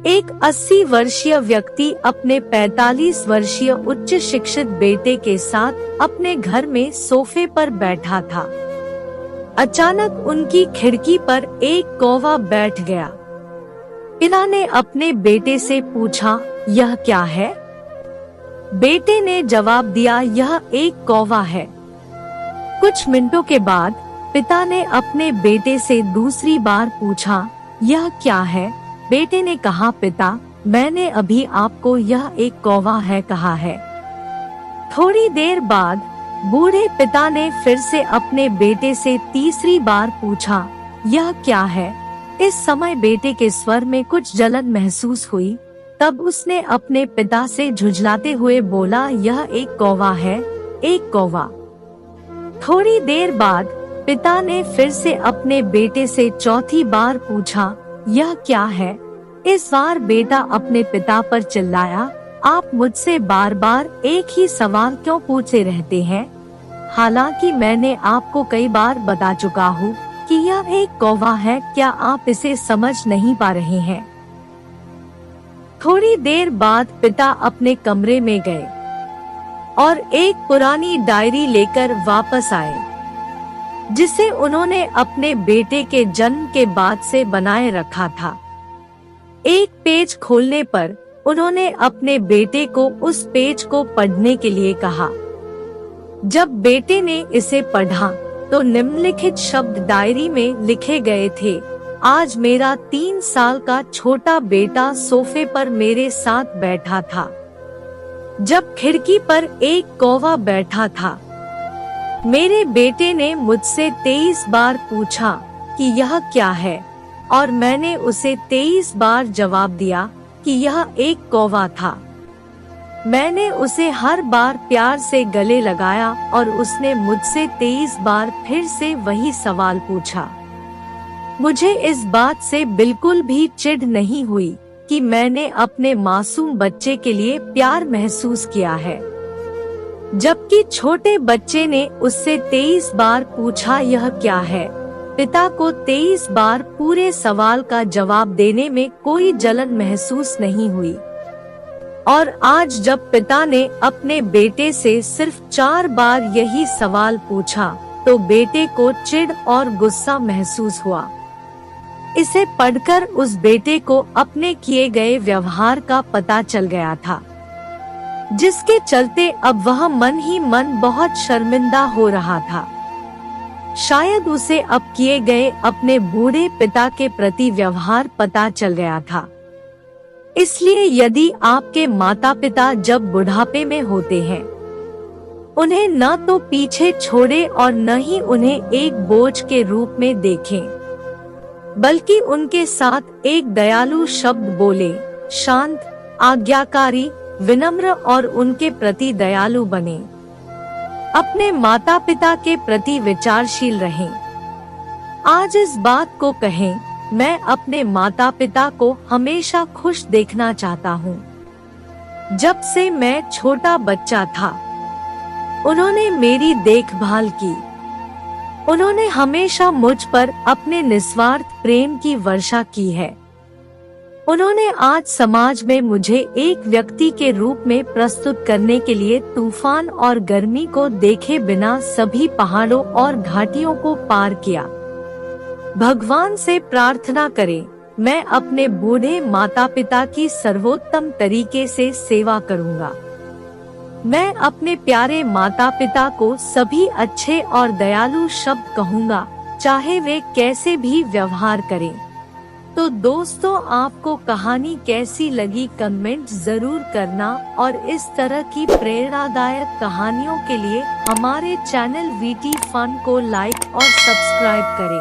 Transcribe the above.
एक 80 वर्षीय व्यक्ति अपने 45 वर्षीय उच्च शिक्षित बेटे के साथ अपने घर में सोफे पर बैठा था। अचानक उनकी खिड़की पर एक कौवा बैठ गया। पिता ने अपने बेटे से पूछा, यह क्या है? बेटे ने जवाब दिया, यह एक कौवा है। कुछ मिनटों के बाद पिता ने अपने बेटे से दूसरी बार पूछा, यह क्या है? बेटे ने कहा, पिता, मैंने अभी आपको यह एक कौवा है कहा है। थोड़ी देर बाद बूढ़े पिता ने फिर से अपने बेटे से तीसरी बार पूछा, यह क्या है? इस समय बेटे के स्वर में कुछ जलन महसूस हुई। तब उसने अपने पिता से झुंझलाते हुए बोला, यह एक कौवा है, एक कौवा। थोड़ी देर बाद पिता ने फिर से अपने बेटे से चौथी बार पूछा, यह क्या है? इस बार बेटा अपने पिता पर चिल्लाया, आप मुझसे बार बार एक ही सवाल क्यों पूछते रहते हैं? हालांकि मैंने आपको कई बार बता चुका हूँ कि यह एक कौवा है, क्या आप इसे समझ नहीं पा रहे हैं? थोड़ी देर बाद पिता अपने कमरे में गए और एक पुरानी डायरी लेकर वापस आए, जिसे उन्होंने अपने बेटे के जन्म के बाद से बनाए रखा था। एक पेज खोलने पर उन्होंने अपने बेटे को उस पेज को पढ़ने के लिए कहा। जब बेटे ने इसे पढ़ा तो निम्नलिखित शब्द डायरी में लिखे गए थे, आज मेरा 3 साल का छोटा बेटा सोफे पर मेरे साथ बैठा था, जब खिड़की पर एक कौवा बैठा था। मेरे बेटे ने मुझसे 23 बार पूछा कि यह क्या है, और मैंने उसे 23 बार जवाब दिया कि यह एक कौवा था। मैंने उसे हर बार प्यार से गले लगाया और उसने मुझसे 23 बार फिर से वही सवाल पूछा। मुझे इस बात से बिल्कुल भी चिढ़ नहीं हुई कि मैंने अपने मासूम बच्चे के लिए प्यार महसूस किया है, जबकि छोटे बच्चे ने उससे 23 बार पूछा, यह क्या है? पिता को 23 बार पूरे सवाल का जवाब देने में कोई जलन महसूस नहीं हुई। और आज जब पिता ने अपने बेटे से सिर्फ 4 बार यही सवाल पूछा तो बेटे को चिढ़ और गुस्सा महसूस हुआ। इसे पढ़कर उस बेटे को अपने किए गए व्यवहार का पता चल गया था, जिसके चलते अब वह मन ही मन बहुत शर्मिंदा हो रहा था। शायद उसे अब किए गए अपने बूढ़े पिता के प्रति व्यवहार पता चल गया था। इसलिए यदि आपके माता पिता जब बुढ़ापे में होते हैं, उन्हें न तो पीछे छोड़े और न ही उन्हें एक बोझ के रूप में देखें, बल्कि उनके साथ एक दयालु शब्द बोले, शांत, आज्ञाकारी, विनम्र और उनके प्रति दयालु बने। अपने माता पिता के प्रति विचारशील रहें। आज इस बात को कहें, मैं अपने माता पिता को हमेशा खुश देखना चाहता हूँ। जब से मैं छोटा बच्चा था, उन्होंने मेरी देखभाल की। उन्होंने हमेशा मुझ पर अपने निस्वार्थ प्रेम की वर्षा की है। उन्होंने आज समाज में मुझे एक व्यक्ति के रूप में प्रस्तुत करने के लिए तूफान और गर्मी को देखे बिना सभी पहाड़ों और घाटियों को पार किया। भगवान से प्रार्थना करें, मैं अपने बूढ़े माता पिता की सर्वोत्तम तरीके से सेवा करूंगा। मैं अपने प्यारे माता पिता को सभी अच्छे और दयालु शब्द कहूंगा, चाहे वे कैसे भी व्यवहार करें। तो दोस्तों, आपको कहानी कैसी लगी कमेंट जरूर करना, और इस तरह की प्रेरणादायक कहानियों के लिए हमारे चैनल वीटी फन को लाइक और सब्सक्राइब करें।